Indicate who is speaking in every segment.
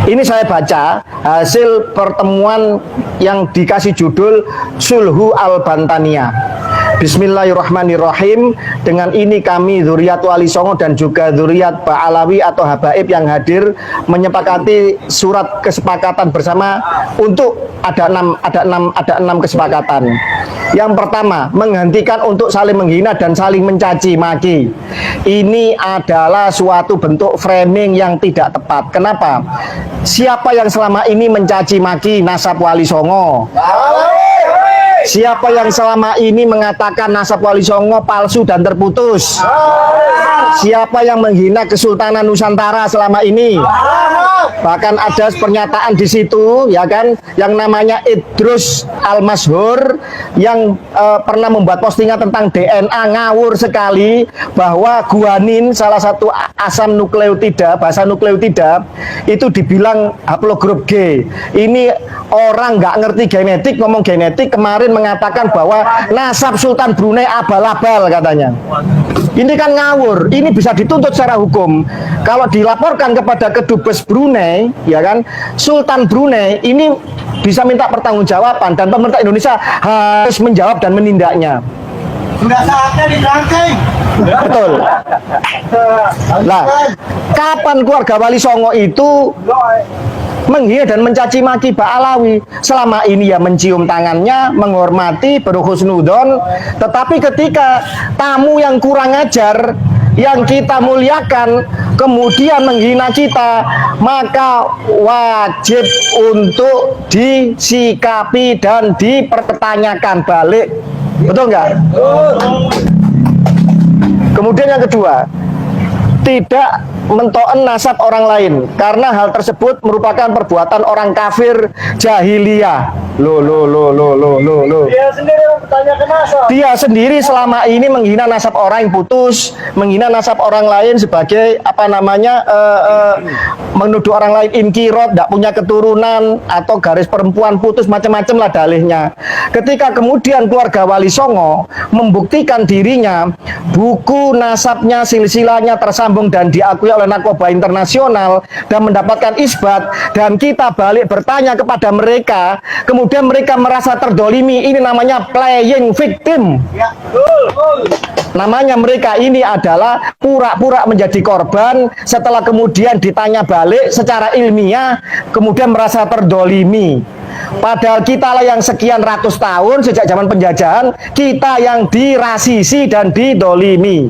Speaker 1: Ini saya baca hasil pertemuan yang dikasih judul Sulhu Al-Bantania. Bismillahirrahmanirrahim. Dengan ini kami Dzurriyyat Wali Songo dan juga Dzurriyyat Ba'alawi atau habaib yang hadir menyepakati surat kesepakatan bersama untuk ada enam kesepakatan. Yang pertama, menghentikan untuk saling menghina dan saling mencaci maki. Ini adalah suatu bentuk framing yang tidak tepat. Kenapa? Siapa yang selama ini mencaci maki nasab Wali Songo? Siapa yang selama ini mengatakan nasab Wali Songo palsu dan terputus? Siapa yang menghina Kesultanan Nusantara selama ini? Bahkan ada pernyataan di situ, ya kan, yang namanya Idrus Al-Mashhur yang pernah membuat postingan tentang DNA, ngawur sekali bahwa guanin, salah satu asam nukleotida, bahasa nukleotida itu dibilang haplogrup G. Ini orang nggak ngerti genetik, ngomong genetik, kemarin mengatakan bahwa nasab Sultan Brunei abal-abal katanya. Ini kan ngawur, ini bisa dituntut secara hukum. Kalau dilaporkan kepada Kedubes Brunei, ya kan, Sultan Brunei ini bisa minta pertanggungjawaban dan pemerintah Indonesia harus menjawab dan menindaknya.
Speaker 2: Sudah saatnya dirangkeng.
Speaker 1: Betul. Nah, kapan keluarga Wali Songo itu menghina dan mencaci maki Ba'alawi? Selama ini ya mencium tangannya, menghormati, berhusnudon. Tetapi ketika tamu yang kurang ajar, yang kita muliakan, kemudian menghina kita, maka wajib untuk disikapi dan dipertanyakan balik. Betul nggak? Kemudian yang kedua, tidak mentoen nasab orang lain karena hal tersebut merupakan perbuatan orang kafir jahiliyah. Loh.
Speaker 2: Dia sendiri mempertanyakan nasab.
Speaker 1: Dia sendiri selama ini menghina nasab orang yang putus, menghina nasab orang lain sebagai apa namanya, menuduh orang lain inkirot, tidak punya keturunan atau garis perempuan putus, macam-macam lah dalihnya. Ketika kemudian keluarga Wali Songo membuktikan dirinya, buku nasabnya, silsilahnya tersambung dan diakui oleh Narkoba Internasional dan mendapatkan isbat, dan kita balik bertanya kepada mereka, kemudian mereka merasa terdolimi. Ini namanya playing victim. Namanya mereka ini adalah pura-pura menjadi korban, setelah kemudian ditanya balik secara ilmiah, kemudian merasa terdolimi. Padahal kita lah yang sekian ratus tahun sejak zaman penjajahan, kita yang dirasisi dan didolimi.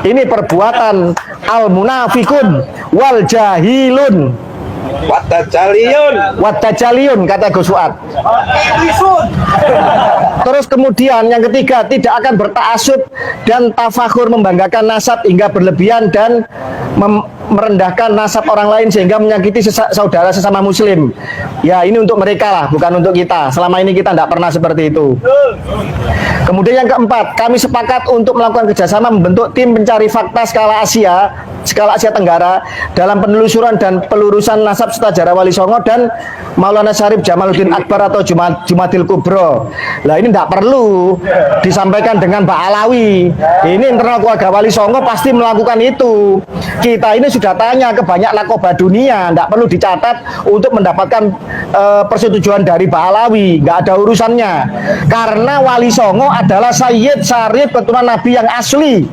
Speaker 1: Ini perbuatan al-munafikun wal jahilun. Watajaliun kata Gus Fuad. Terus kemudian yang ketiga, tidak akan bertaasub dan tafakhur membanggakan nasab hingga berlebihan dan merendahkan nasab orang lain sehingga menyakiti saudara sesama muslim. Ya, ini untuk mereka lah, bukan untuk kita. Selama ini kita tidak pernah seperti itu. Kemudian yang keempat, kami sepakat untuk melakukan kerjasama membentuk tim pencari fakta skala Asia Tenggara dalam penelusuran dan pelurusan nasab sejarah Wali Songo dan Maulana Syarif Jamaluddin Akbar atau Jumadil Kubro. Lah ini tidak perlu disampaikan dengan Ba'alawi. Ini internal keluarga Wali Songo pasti melakukan itu. Kita ini sudah tanya ke banyak narkoba dunia, tidak perlu dicatat untuk mendapatkan persetujuan dari Ba'alawi, nggak ada urusannya. Karena Wali Songo adalah Sayyid Syarif keturunan Nabi yang asli,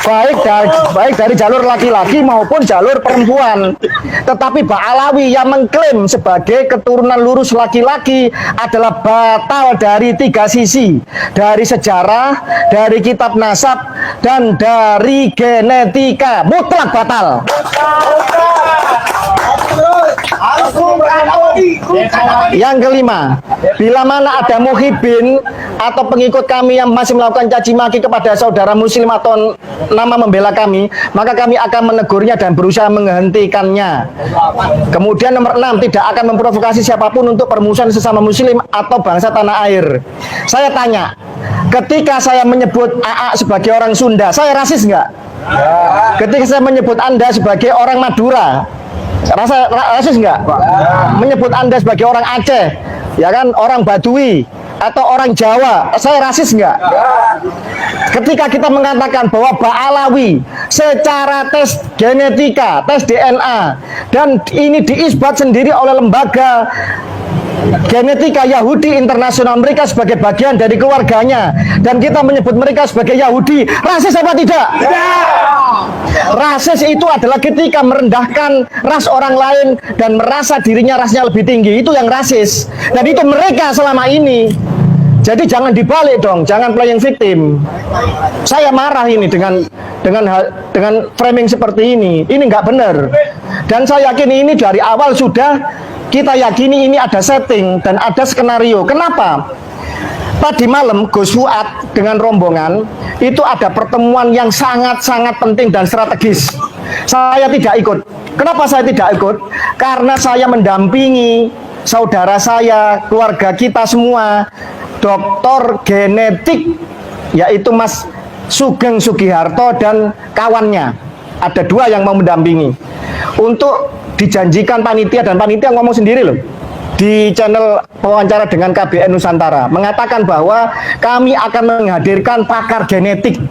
Speaker 1: baik dari jalur laki-laki maupun jalur perempuan. Tetapi Ba'alawi yang mengklaim sebagai keturunan lurus laki-laki adalah batal dari tiga sisi: dari sejarah, dari kitab nasab, dan dari genetika. Mutlak batal. Yang kelima, bila mana ada muhibin atau pengikut kami yang masih melakukan caci maki kepada saudara muslim atau nama membela kami, maka kami akan menegurnya dan berusaha menghentikannya. Kemudian nomor 6, tidak akan memprovokasi siapapun untuk permusuhan sesama muslim atau bangsa tanah air. Saya tanya, ketika saya menyebut AA sebagai orang Sunda, saya rasis nggak? Ketika saya menyebut Anda sebagai orang Madura, rasis nggak? Menyebut Anda sebagai orang Aceh, ya kan, orang Badui atau orang Jawa, saya rasis nggak? Ketika kita mengatakan bahwa Ba'alawi secara tes genetika, tes DNA, dan ini diisbat sendiri oleh lembaga genetika Yahudi Internasional, mereka sebagai bagian dari keluarganya, dan kita menyebut mereka sebagai Yahudi, rasis apa tidak? Rasis itu adalah ketika merendahkan ras orang lain dan merasa dirinya rasnya lebih tinggi, itu yang rasis, dan itu mereka selama ini. Jadi jangan dibalik dong, jangan playing victim. Saya marah ini dengan framing seperti ini nggak benar. Dan saya yakin ini dari awal sudah kita yakini ini ada setting dan ada skenario. Kenapa? Tadi malam Gus Fuad dengan rombongan itu ada pertemuan yang sangat-sangat penting dan strategis. Saya tidak ikut. Kenapa saya tidak ikut? Karena saya mendampingi saudara saya, keluarga kita semua, dokter genetik, yaitu Mas Sugeng Sugiharto dan kawannya. Ada 2 yang mau mendampingi untuk dijanjikan panitia, dan panitia ngomong sendiri loh di channel wawancara dengan KBN Nusantara, mengatakan bahwa kami akan menghadirkan pakar genetik,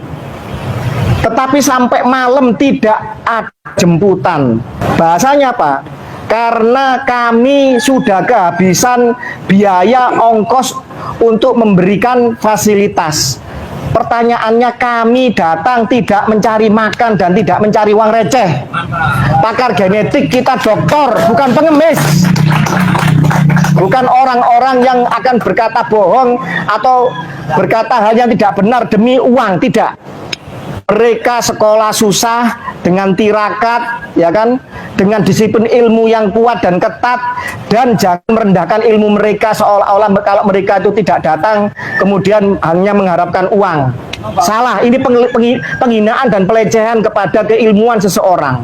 Speaker 1: tetapi sampai malam tidak ada jemputan. Bahasanya apa? Karena kami sudah kehabisan biaya ongkos untuk memberikan fasilitas. Pertanyaannya, kami datang tidak mencari makan dan tidak mencari uang receh. Pakar genetik kita dokter, bukan pengemis. Bukan orang-orang yang akan berkata bohong atau berkata hal yang tidak benar demi uang, tidak. Mereka sekolah susah dengan tirakat, ya kan, dengan disiplin ilmu yang kuat dan ketat, dan jangan merendahkan ilmu mereka seolah-olah kalau mereka itu tidak datang kemudian hanya mengharapkan uang. Salah, ini penghinaan dan pelecehan kepada keilmuan seseorang.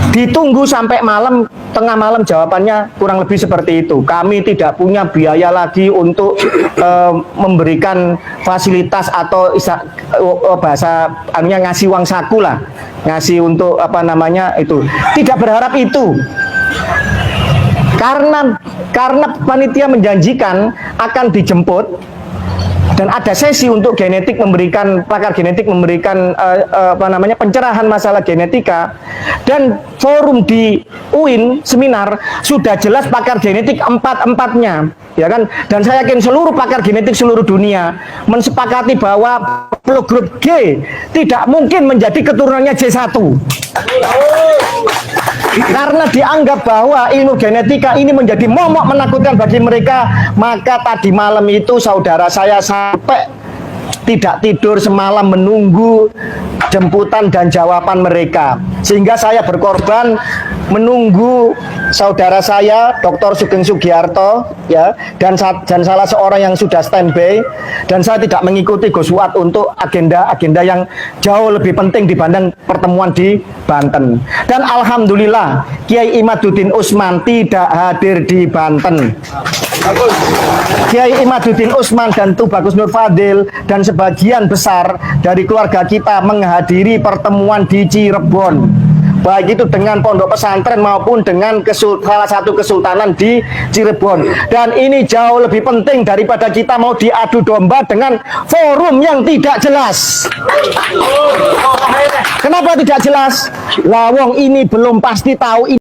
Speaker 1: Ditunggu sampai malam, tengah malam jawabannya kurang lebih seperti itu. Kami tidak punya biaya lagi untuk memberikan fasilitas atau bahasa ngasih uang saku lah, ngasih untuk apa namanya itu. Tidak berharap itu. Karena panitia menjanjikan akan dijemput dan ada sesi untuk genetik memberikan, pakar genetik memberikan pencerahan masalah genetika, dan forum di UIN seminar sudah jelas pakar genetik empat-empatnya, ya kan, dan saya yakin seluruh pakar genetik seluruh dunia mensepakati bahwa grup G tidak mungkin menjadi keturunannya J1. Karena dianggap bahwa ilmu genetika ini menjadi momok menakutkan bagi mereka, maka tadi malam itu saudara saya sampai tidak tidur semalam menunggu jemputan dan jawaban mereka, sehingga saya berkorban menunggu saudara saya Dr. Sugeng Sugiharto, ya, dan salah seorang yang sudah standby, dan saya tidak mengikuti Gus Fuad untuk agenda-agenda yang jauh lebih penting dibanding pertemuan di Banten. Dan alhamdulillah Kiai Imaduddin Usman tidak hadir di Banten. Kiai Imaduddin Usman dan Tubagus Nur Fadil dan sebagian besar dari keluarga kita menghadiri pertemuan di Cirebon, baik itu dengan pondok pesantren maupun dengan salah satu kesultanan di Cirebon. Dan ini jauh lebih penting daripada kita mau diadu domba dengan forum yang tidak jelas. Kenapa tidak jelas? Lawong ini belum pasti tahu